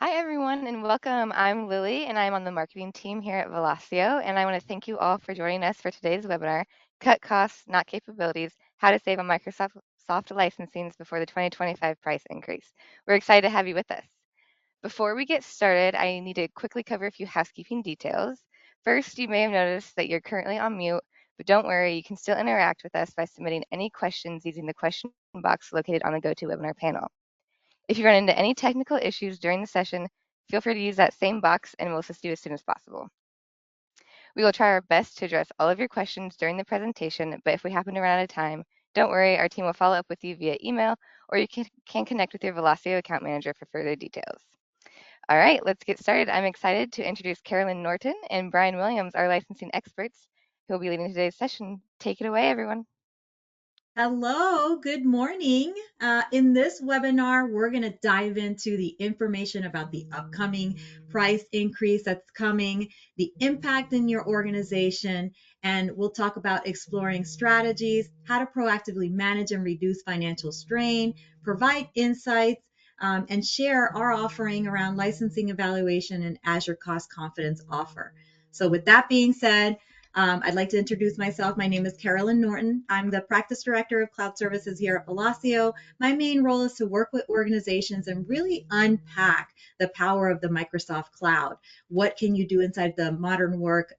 Hi, everyone, and welcome. I'm Lily, and I'm on the marketing team here at Velosio. And I want to thank you all for joining us for today's webinar, Cut Costs, Not Capabilities, How to Save on Microsoft Soft Licensings Before the 2025 Price Increase. We're excited to have you with us. Before we get started, I need to quickly cover a few housekeeping details. First, you may have noticed that you're currently on mute, but don't worry, you can still interact with us by submitting any questions using the question box located on the GoToWebinar panel. If you run into any technical issues during the session, feel free to use that same box and we'll assist you as soon as possible. We will try our best to address all of your questions during the presentation, but if we happen to run out of time, don't worry, our team will follow up with you via email, or you can connect with your Velosio account manager for further details. All right, let's get started. I'm excited to introduce Carolyn Norton and Brian Williams, our licensing experts, who will be leading today's session. Take it away, everyone. Hello, good morning. In this webinar, we're going to dive into the information about the upcoming price increase that's coming, the impact in your organization, and we'll talk about exploring strategies, how to proactively manage and reduce financial strain, provide insights, and share our offering around licensing evaluation and Azure Cost Confidence offer. So with that being said, I'd like to introduce myself. My name is Carolyn Norton. I'm the practice director of cloud services here at Velosio. My main role is to work with organizations and really unpack the power of the Microsoft cloud. What can you do inside the modern work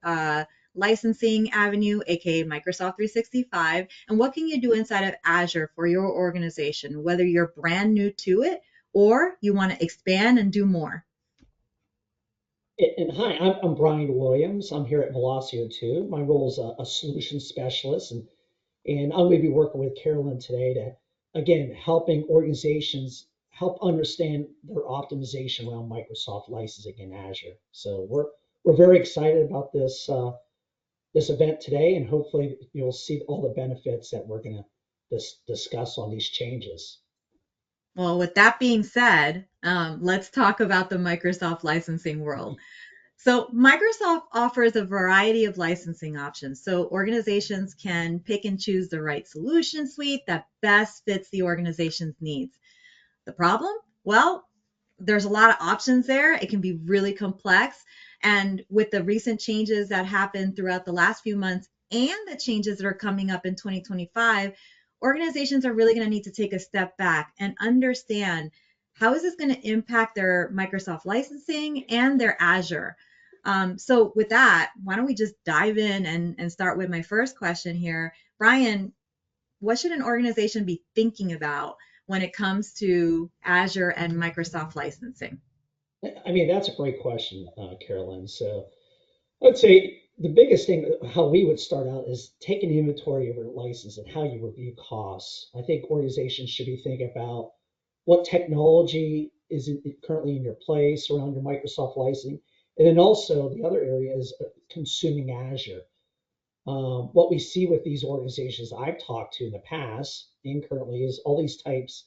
licensing avenue, aka Microsoft 365, and what can you do inside of Azure for your organization, whether you're brand new to it or you want to expand and do more. And hi, I'm Brian Williams. I'm here at Velosio too. My role is a solution specialist, and I'm going to be working with Carolyn today to, again, helping organizations help understand their optimization around Microsoft licensing in Azure. So we're very excited about this event today, and hopefully you'll see all the benefits that we're going to discuss on these changes. Well, with that being said, let's talk about the Microsoft licensing world. So Microsoft offers a variety of licensing options. So organizations can pick and choose the right solution suite that best fits the organization's needs. The problem? Well, there's a lot of options there. It can be really complex. And with the recent changes that happened throughout the last few months and the changes that are coming up in 2025, organizations are really going to need to take a step back and understand how is this going to impact their Microsoft licensing and their Azure. So with that, why don't we just dive in and start with my first question here. Brian, what should an organization be thinking about when it comes to Azure and Microsoft licensing? I mean, that's a great question, Carolyn. So I'd say the biggest thing, how we would start out, is take an inventory of your license and how you review costs. I think organizations should be thinking about what technology is currently in your place around your Microsoft licensing. And then also the other area is consuming Azure. What we see with these organizations I've talked to in the past and currently is all these types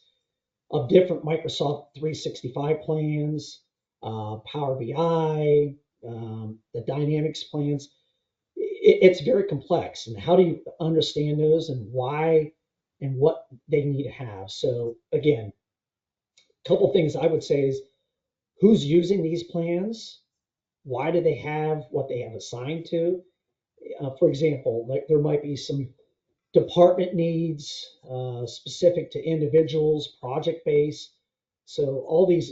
of different Microsoft 365 plans, Power BI, the Dynamics plans. It's very complex. And how do you understand those and why and what they need to have? So again, a couple things I would say is who's using these plans? Why do they have what they have assigned to? For example, like there might be some department needs specific to individuals, project based. So all these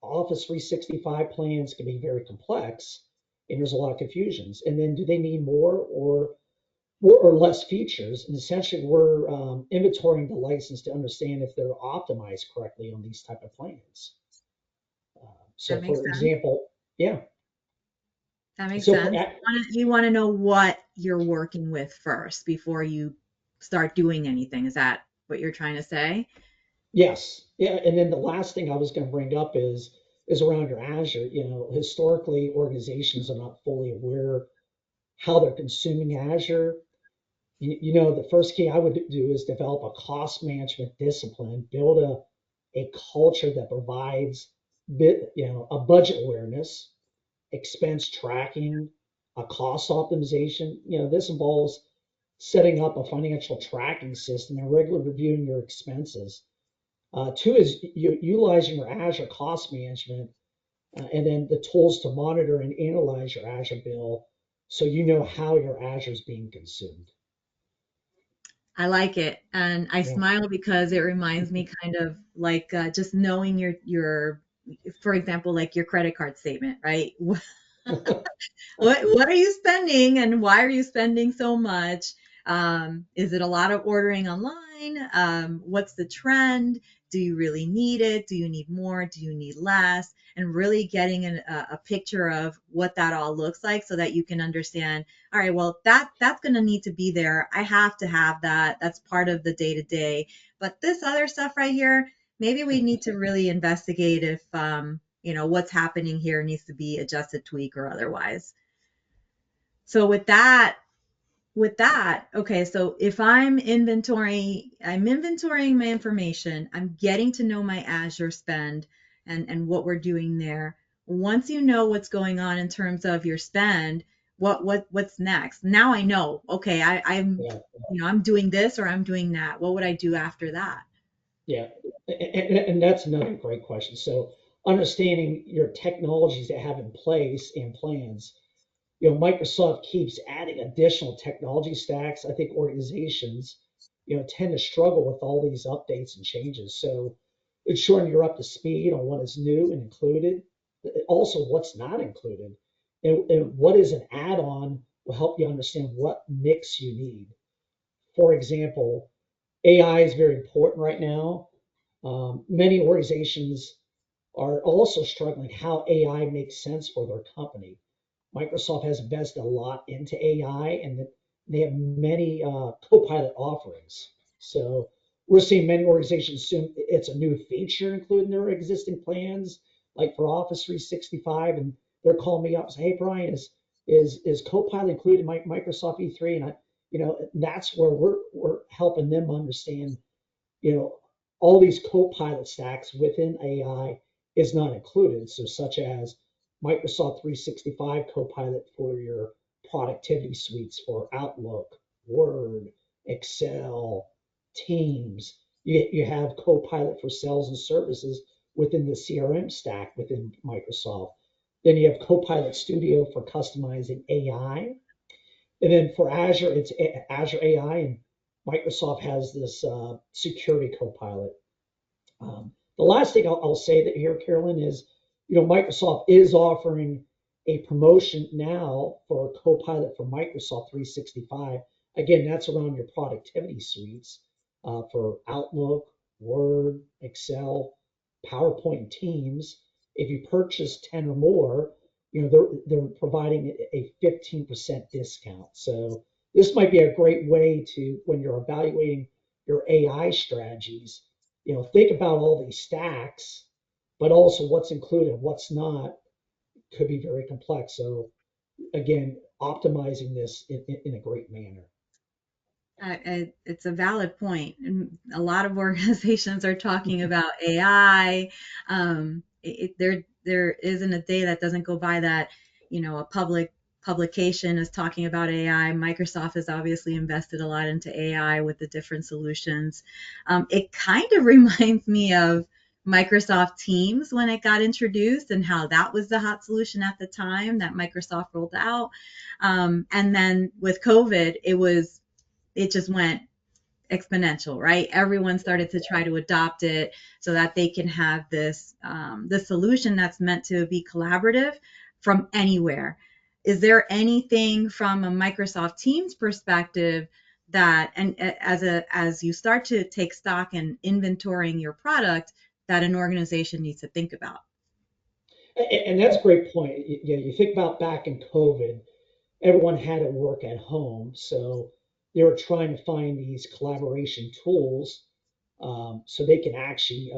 Office 365 plans can be very complex, and there's a lot of confusions. And then, do they need more or less features? And essentially, we're inventorying the license to understand if they're optimized correctly on these type of plans. That So, makes for sense. example, yeah. That makes So for sense. You want to know what you're working with first before you start doing anything. Is that what you're trying to say? yes, yeah. And then the last thing I was going to bring up is around your Azure. Historically, organizations are not fully aware how they're consuming Azure. The first key I would do is develop a cost management discipline, build a culture that provides a budget awareness, expense tracking, a cost optimization. This involves setting up a financial tracking system and regularly reviewing your expenses. Two is utilizing your Azure cost management. and then the tools to monitor and analyze your Azure bill so you know how your Azure is being consumed. I like it, and I Yeah. smile because it reminds me kind of like just knowing your, for example, like your credit card statement, right? What are you spending and why are you spending so much? Is it a lot of ordering online? What's the trend? Do you really need it? Do you need more? Do you need less? And really getting a picture of what that all looks like so that you can understand, all right, well, that's going to need to be there. I have to have that. That's part of the day to day. But this other stuff right here, maybe we need to really investigate if, what's happening here needs to be adjusted, tweak, or otherwise. So with that, okay, so if I'm inventorying my information, I'm getting to know my Azure spend and what we're doing there. Once you know what's going on in terms of your spend, what's next? Now I know, okay, Yeah. I'm doing this or I'm doing that. What would I do after that? Yeah. And that's another great question. So understanding your technologies that have in place and plans. Microsoft keeps adding additional technology stacks. I think organizations, tend to struggle with all these updates and changes. So ensuring you're up to speed on what is new and included, also what's not included, and what is an add-on will help you understand what mix you need. For example, AI is very important right now. Many organizations are also struggling how AI makes sense for their company. Microsoft has invested a lot into AI, and they have many Copilot offerings. So we're seeing many organizations assume it's a new feature included in their existing plans, like for Office 365, and they're calling me up and say, "Hey, Brian, is Copilot included in Microsoft E3?" And that's where we're helping them understand you know, all these co-pilot stacks within AI is not included. So such as Microsoft 365 Copilot for your productivity suites for Outlook, Word, Excel, Teams. You have Copilot for sales and services within the CRM stack within Microsoft. Then you have Copilot Studio for customizing AI. And then for Azure, it's Azure AI, and Microsoft has this security copilot. The last thing I'll say that here, Carolyn, is Microsoft is offering a promotion now for a copilot for Microsoft 365. Again, that's around your productivity suites for Outlook, Word, Excel, PowerPoint, Teams. If you purchase 10 or more, they're providing a 15% discount. So this might be a great way to, when you're evaluating your AI strategies, think about all these stacks, but also what's included and what's not could be very complex. So again, optimizing this in a great manner. It's a valid point. And a lot of organizations are talking about AI. There isn't a day that doesn't go by that, a publication is talking about AI. Microsoft has obviously invested a lot into AI with the different solutions. It kind of reminds me of Microsoft Teams when it got introduced and how that was the hot solution at the time that Microsoft rolled out. And then with COVID, it just went exponential, right? Everyone started to try to adopt it so that they can have this solution that's meant to be collaborative from anywhere. Is there anything from a Microsoft Teams perspective that, and as you start to take stock and inventorying your product, that an organization needs to think about? And that's a great point. You think about back in COVID, everyone had to work at home. So they were trying to find these collaboration tools so they can actually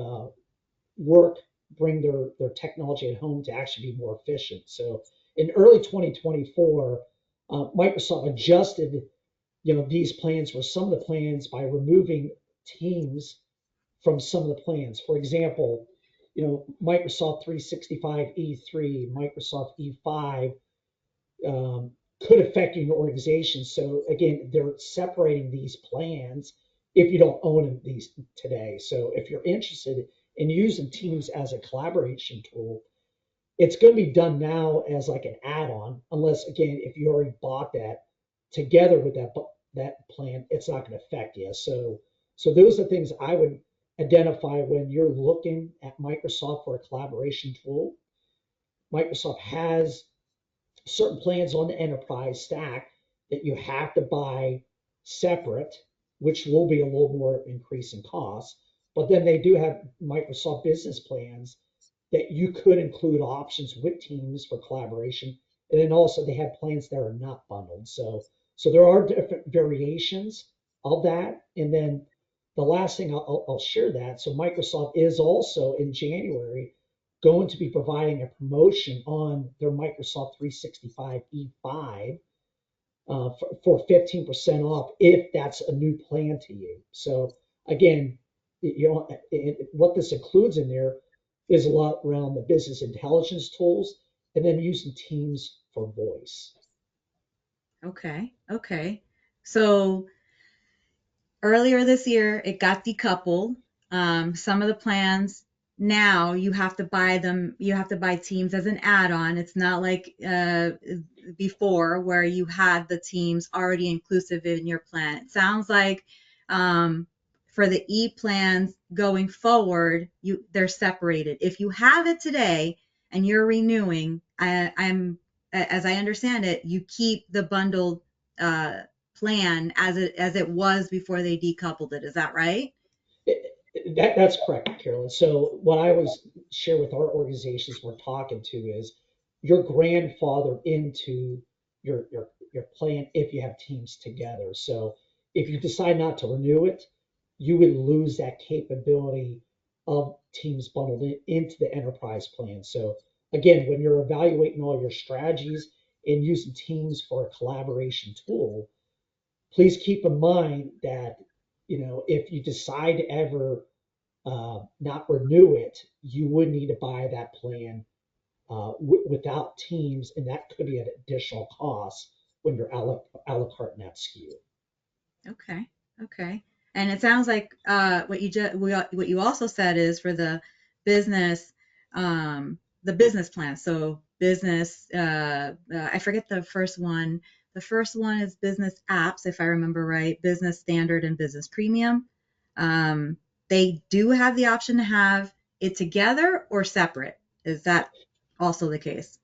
work, bring their technology at home to actually be more efficient. So in early 2024, Microsoft adjusted, these plans for some of the plans by removing Teams from some of the plans. For example, Microsoft 365 E3, Microsoft E5 could affect your organization. So again, they're separating these plans if you don't own these today. So if you're interested in using Teams as a collaboration tool, it's going to be done now as like an add-on, unless again, if you already bought that together with that plan, it's not going to affect you. So those are things I would identify when you're looking at Microsoft for a collaboration tool. Microsoft has certain plans on the enterprise stack that you have to buy separate, which will be a little more increase in cost. But then they do have Microsoft business plans that you could include options with Teams for collaboration. And then also they have plans that are not bundled. So there are different variations of that. And then the last thing I'll share that. So Microsoft is also in January going to be providing a promotion on their Microsoft 365 E5 for 15% off if that's a new plan to you. So again, what this includes in there is a lot around the business intelligence tools and then using Teams for voice. Okay. Okay. So earlier this year, it got decoupled. Some of the plans now you have to buy them, you have to buy Teams as an add-on. It's not like before where you had the Teams already inclusive in your plan. It sounds like for the E plans going forward, they're separated. If you have it today and you're renewing, as I understand it, you keep the bundled uh, plan as it was before they decoupled it. Is that right? That's correct, Carolyn. So what I always share with our organizations we're talking to is your grandfather into your plan if you have Teams together. So if you decide not to renew it, you would lose that capability of Teams bundled into the enterprise plan. So again, when you're evaluating all your strategies and using Teams for a collaboration tool, please keep in mind that if you decide to ever not renew it, you would need to buy that plan without Teams, and that could be an additional cost when you're a la carte in that SKU. Okay. Okay. And it sounds like what you also said is for business the business plan. So business I forget the first one. The first one is business apps, if I remember right, business standard and business premium. Um, they do have the option to have it together or separate. Is that also the case?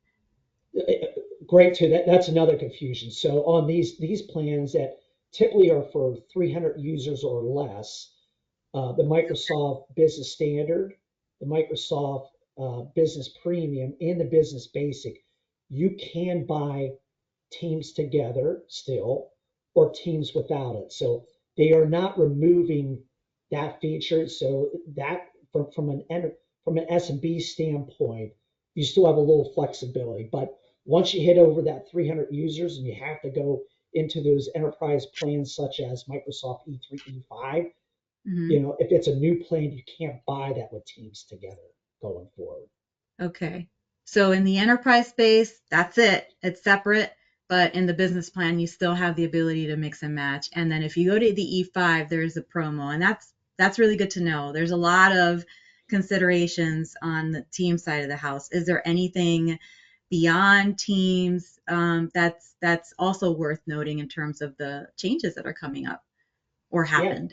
Great too. That's another confusion. So on these plans that typically are for 300 users or less, the Microsoft Business Standard, the Microsoft Business Premium, and the Business Basic, you can buy Teams together still or Teams without it. So they are not removing that feature. So that from an SMB standpoint, you still have a little flexibility. But once you hit over that 300 users and you have to go into those enterprise plans such as Microsoft E3, E5, Hmm. if it's a new plan, you can't buy that with Teams together going forward. Okay. So in the enterprise space, that's it. It's separate, but in the business plan, you still have the ability to mix and match. And then if you go to the E5, there's a promo, and that's really good to know. There's a lot of considerations on the team side of the house. Is there anything beyond teams that's also worth noting in terms of the changes that are coming up or Yeah, happened?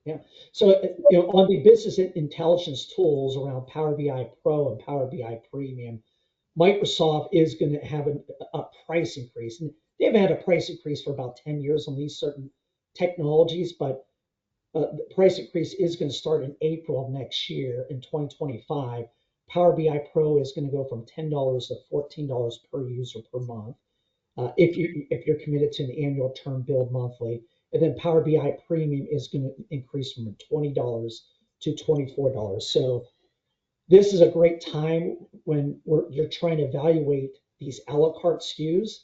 yeah. So, on the business intelligence tools around Power BI Pro and Power BI Premium, Microsoft is going to have a price increase. And they've had a price increase for about 10 years on these certain technologies, but the price increase is going to start in April of next year in 2025. Power BI Pro is going to go from $10 to $14 per user per month if you're committed to an annual term billed monthly. And then Power BI Premium is going to increase from $20 to $24. So this is a great time when you're trying to evaluate these a la carte SKUs.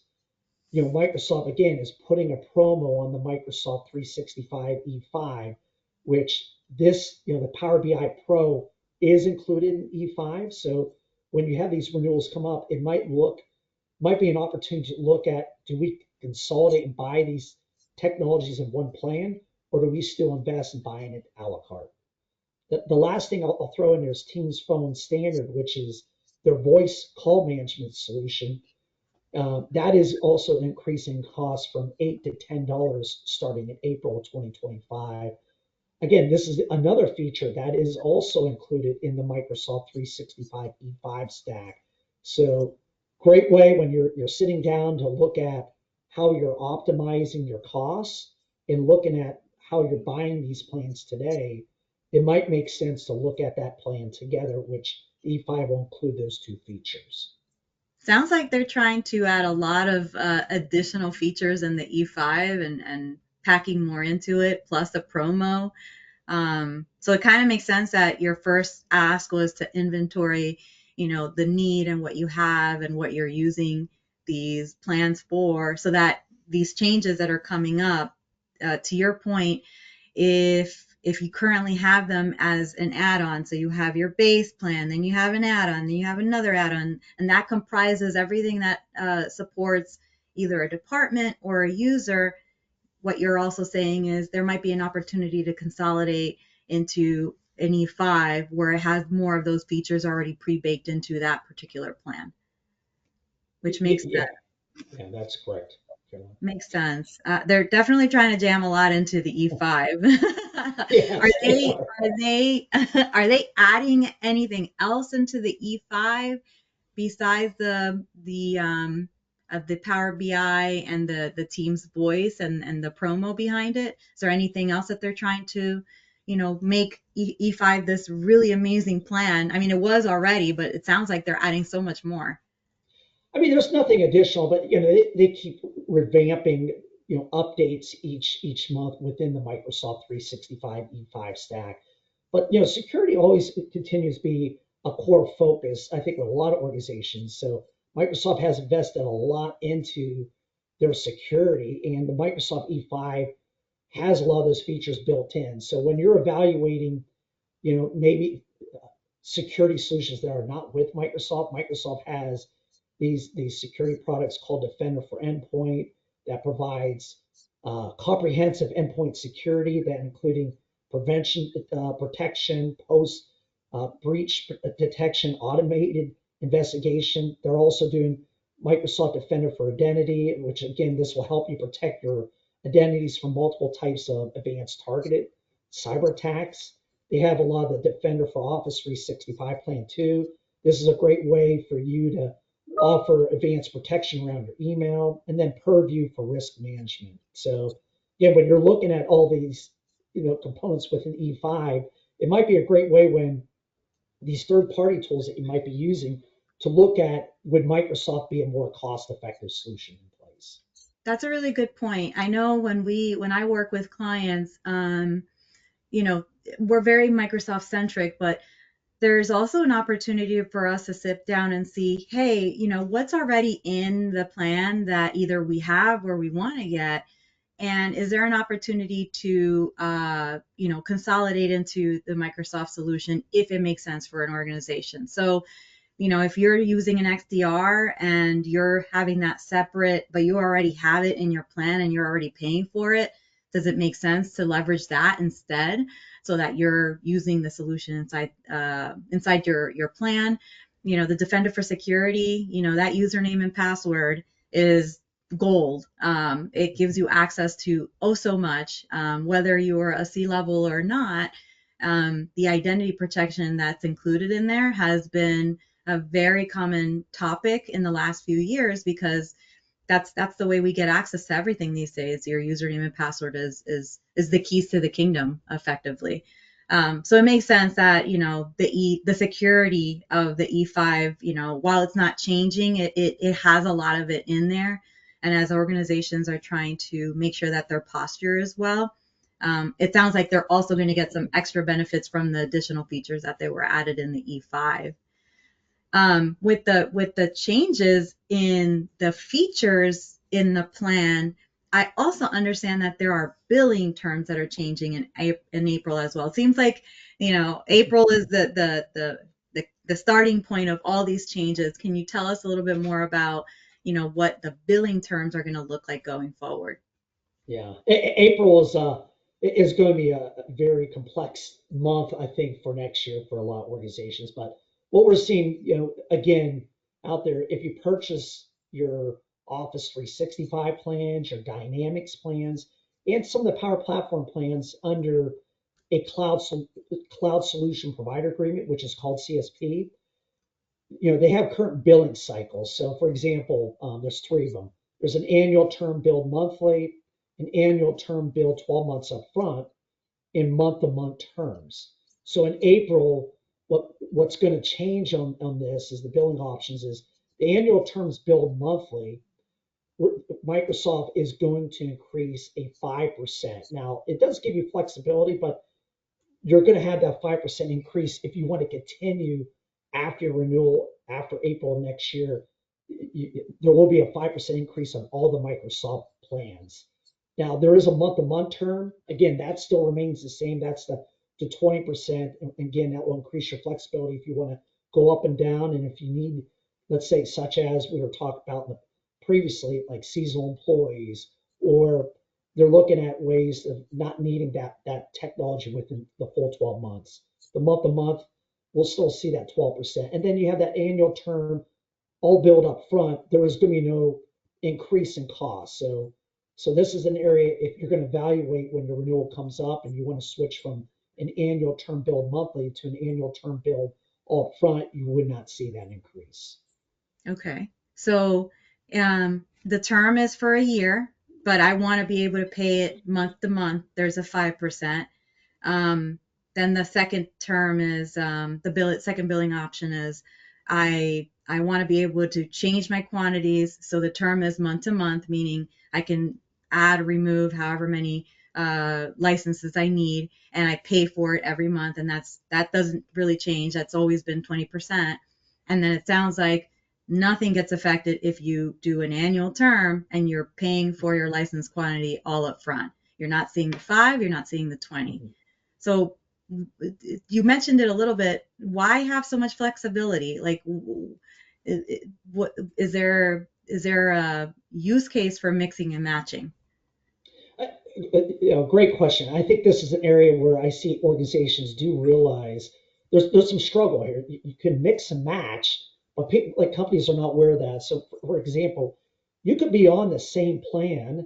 Microsoft again is putting a promo on the Microsoft 365 E5, which the Power BI Pro is included in E5. So when you have these renewals come up, it might be an opportunity to look at, do we consolidate and buy these technologies in one plan, or do we still invest in buying it a la carte? The last thing I'll throw in there is Teams Phone Standard, which is their voice call management solution. That is also increasing costs from $8 to $10 starting in April 2025. Again, this is another feature that is also included in the Microsoft 365 E5 stack. So great way when you're sitting down to look at how you're optimizing your costs and looking at how you're buying these plans today. It might make sense to look at that plan together, which E5 will include those two features. Sounds like they're trying to add a lot of additional features in the E5 and packing more into it, plus a promo. So it kind of makes sense that your first ask was to inventory, the need and what you have and what you're using these plans for, so that these changes that are coming up, to your point, if you currently have them as an add-on, so you have your base plan, then you have an add-on, then you have another add-on, and that comprises everything that supports either a department or a user. What you're also saying is there might be an opportunity to consolidate into an E5 where it has more of those features already pre-baked into that particular plan, which Yeah, yeah, that's correct. makes sense. They're definitely trying to jam a lot into the E5. Are Yes, they they are. are they are they adding anything else into the E5 besides the Power BI and the Teams voice and the promo behind it? Is there anything else that they're trying to, make E5 this really amazing plan? I mean, it was already, but it sounds like they're adding so much more. I mean, there's nothing additional, but they keep revamping updates each month within the Microsoft 365 E5 stack. But security always continues to be a core focus, I think, with a lot of organizations. So Microsoft has invested a lot into their security, and the Microsoft E5 has a lot of those features built in. So when you're evaluating, maybe security solutions that are not with Microsoft. Microsoft has these security products called Defender for Endpoint that provides comprehensive endpoint security, that including prevention, protection, post breach detection, automated investigation. They're also doing Microsoft Defender for Identity, which again, this will help you protect your identities from multiple types of advanced targeted cyber attacks. They have a lot of the Defender for Office 365 plan too. This is a great way for you to offer advanced protection around your email, and then Purview for risk management. So again, when you're looking at all these components within E5, it might be a great way when these third-party tools that you might be using to look at, would Microsoft be a more cost-effective solution in place? That's a really good point. I know when I work with clients, you know, we're very Microsoft centric, but there's also an opportunity for us to sit down and see, hey, what's already in the plan that either we have or we want to get, and is there an opportunity to, consolidate into the Microsoft solution if it makes sense for an organization. So if you're using an XDR and you're having that separate, but you already have it in your plan and you're already paying for it, does it make sense to leverage that instead, so that you're using the solution inside your plan? The Defender for Security, that username and password is gold. It gives you access to oh so much, whether you're a C-level or not. The identity protection that's included in there has been a very common topic in the last few years, because that's the way we get access to everything these days. Your username and password is the keys to the kingdom, effectively. So it makes sense that the security of the E5, while it's not changing, it has a lot of it in there. And as organizations are trying to make sure that their posture is well, it sounds like they're also going to get some extra benefits from the additional features that they were added in the E5. With the changes in the features in the plan, I also understand that there are billing terms that are changing in April as well. It seems like April is the starting point of all these changes. Can you tell us a little bit more about what the billing terms are going to look like going forward? Yeah, April is going to be a very complex month, I think, for next year for a lot of organizations. But what we're seeing, again, out there, if you purchase your Office 365 plans, your Dynamics plans, and some of the Power Platform plans under a cloud solution provider agreement, which is called CSP, they have current billing cycles. So, for example, there's three of them. There's an annual term billed monthly, an annual term billed 12 months up front, in month-to-month terms. So in April, what's going to change on this is the billing options is the annual terms billed monthly. Microsoft is going to increase a 5%. Now, it does give you flexibility, but you're going to have that 5% increase if you want to continue after renewal after April next year. There will be a 5% increase on all the Microsoft plans. Now, there is a month-to-month term. Again, that still remains the same. That's the 20%. And again, that will increase your flexibility if you want to go up and down. And if you need, let's say, such as we were talking about previously, like seasonal employees, or they're looking at ways of not needing that technology within the full 12 months. The month-to-month, we'll still see that 12%. And then you have that annual term all billed up front. There is going to be no increase in cost. So this is an area if you're going to evaluate when the renewal comes up and you want to switch from an annual term billed monthly to an annual term billed all up front, you would not see that increase. Okay. So the term is for a year, but I want to be able to pay it month to month. There's a 5%. Then the second term is second billing option is I want to be able to change my quantities. So the term is month to month, meaning I can add or remove however many licenses I need, and I pay for it every month. And that doesn't really change. That's always been 20%. And then it sounds like nothing gets affected if you do an annual term and you're paying for your license quantity all up front. You're not seeing the 5, you're not seeing the 20. Mhm. So you mentioned it a little bit. Why have so much flexibility? Like, what is there? Is there a use case for mixing and matching? Great question. I think this is an area where I see organizations do realize there's some struggle here. You can mix and match, but people like companies are not aware of that. So, for example, you could be on the same plan,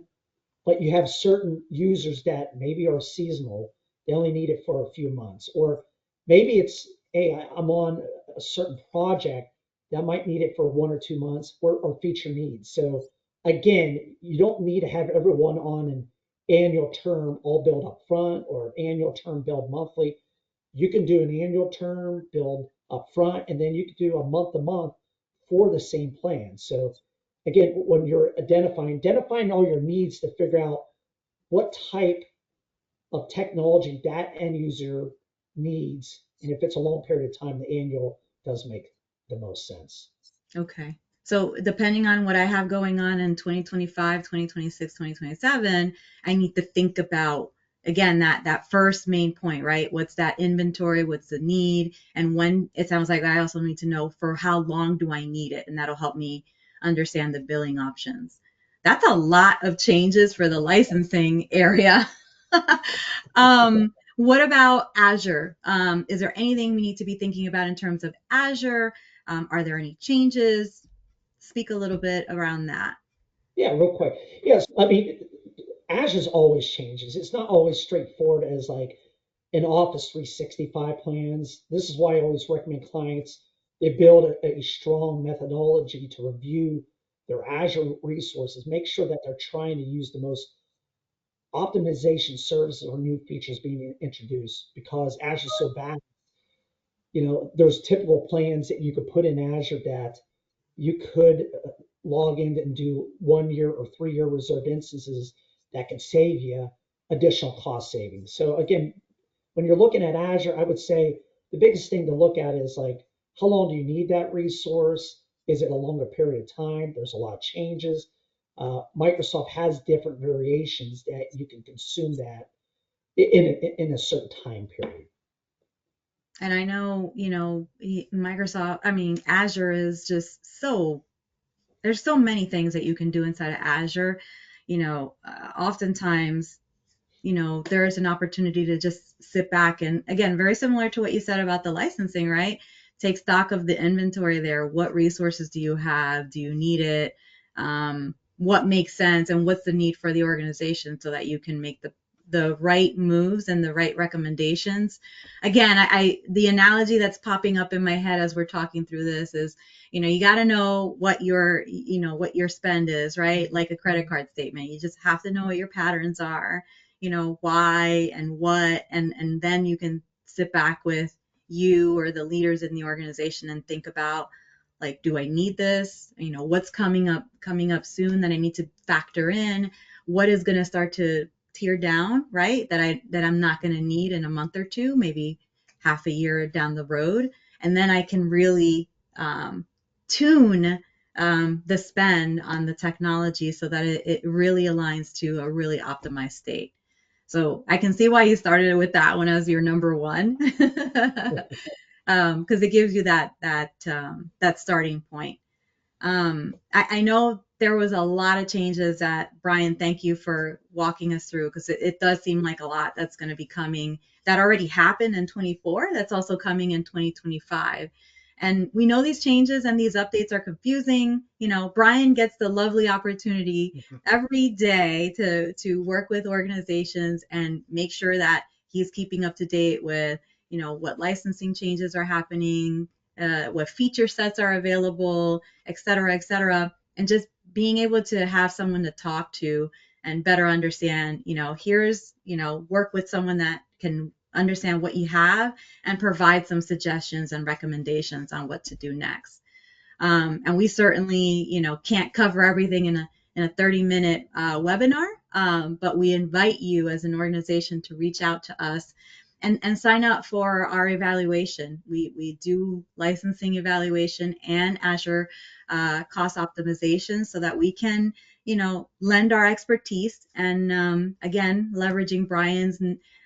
but you have certain users that maybe are seasonal. They only need it for a few months, or maybe it's, hey, I'm on a certain project that might need it for 1 or 2 months, or feature needs. So again, you don't need to have everyone on an annual term all billed up front or annual term billed monthly. You can do an annual term billed up front, and then you can do a month to month for the same plan. So again, when you're identifying all your needs to figure out what type of technology that end user needs, and if it's a long period of time, the annual does make the most sense. Okay. So depending on what I have going on in 2025, 2026, 2027, I need to think about again that first main point, right? What's that inventory? What's the need? And when it sounds like I also need to know for how long do I need it, and that'll help me understand the billing options. That's a lot of changes for the licensing area. What about Azure? Is there anything we need to be thinking about in terms of Azure? Are there any changes? Speak a little bit around that. Yeah, real quick. Yes, I mean, Azure's always changes. It's not always straightforward as like in Office 365 plans. This is why I always recommend clients they build a strong methodology to review their Azure resources, make sure that they're trying to use the most optimization services or new features being introduced because Azure's so bad. There's typical plans that you could put in Azure that you could log in and do 1 year or 3 year reserved instances that can save you additional cost savings. So again, when you're looking at Azure, I would say the biggest thing to look at is like, how long do you need that resource? Is it a longer period of time? There's a lot of changes. Microsoft has different variations that you can consume that in a certain time period. And I know, Microsoft, I mean, Azure is just there's so many things that you can do inside of Azure. Oftentimes, there is an opportunity to just sit back and, again, very similar to what you said about the licensing, right? take stock of the inventory there. What resources do you have? Do you need it? What makes sense and what's the need for the organization so that you can make the right moves and the right recommendations. Again, the analogy that's popping up in my head as we're talking through this is, you got to know what your spend is, right? Like a credit card statement. You just have to know what your patterns are, why and what, and then you can sit back with you or the leaders in the organization and think about, like, do I need this? What's coming up soon that I need to factor in? What is going to start to tear down, right? That I'm not going to need in a month or two, maybe half a year down the road, and then I can really tune the spend on the technology so that it really aligns to a really optimized state. So I can see why you started with that one as your number one, because it gives you that starting point. I know there was a lot of changes that, Brian, thank you for walking us through, because it does seem like a lot that's going to be coming that already happened in 24 that's also coming in 2025. And we know these changes and these updates are confusing. Brian gets the lovely opportunity every day to work with organizations and make sure that he's keeping up to date with, what licensing changes are happening, what feature sets are available, et cetera, et cetera. And just being able to have someone to talk to and better understand, work with someone that can understand what you have and provide some suggestions and recommendations on what to do next. And we certainly, can't cover everything in a 30-minute webinar, but we invite you as an organization to reach out to us and sign up for our evaluation. We do licensing evaluation and Azure cost optimization so that we can, lend our expertise and, again, leveraging Brian's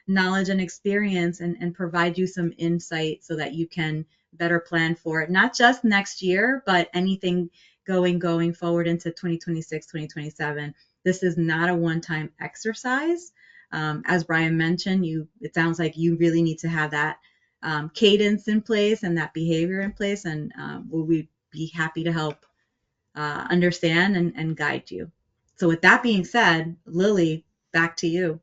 knowledge and experience and provide you some insight so that you can better plan for it, not just next year, but anything going forward into 2026, 2027. This is not a one-time exercise. As Brian mentioned, it sounds like you really need to have that cadence in place and that behavior in place, and we'll be happy to help understand and guide you. So with that being said, Lily, back to you.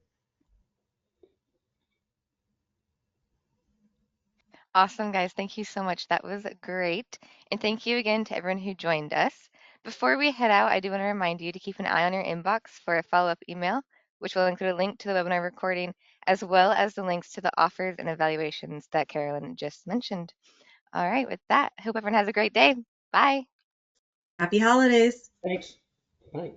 Awesome, guys. Thank you so much. That was great. And thank you again to everyone who joined us. Before we head out, I do want to remind you to keep an eye on your inbox for a follow-up email, which will include a link to the webinar recording, as well as the links to the offers and evaluations that Carolyn just mentioned. All right, with that, I hope everyone has a great day. Bye. Happy holidays. Thanks. Bye.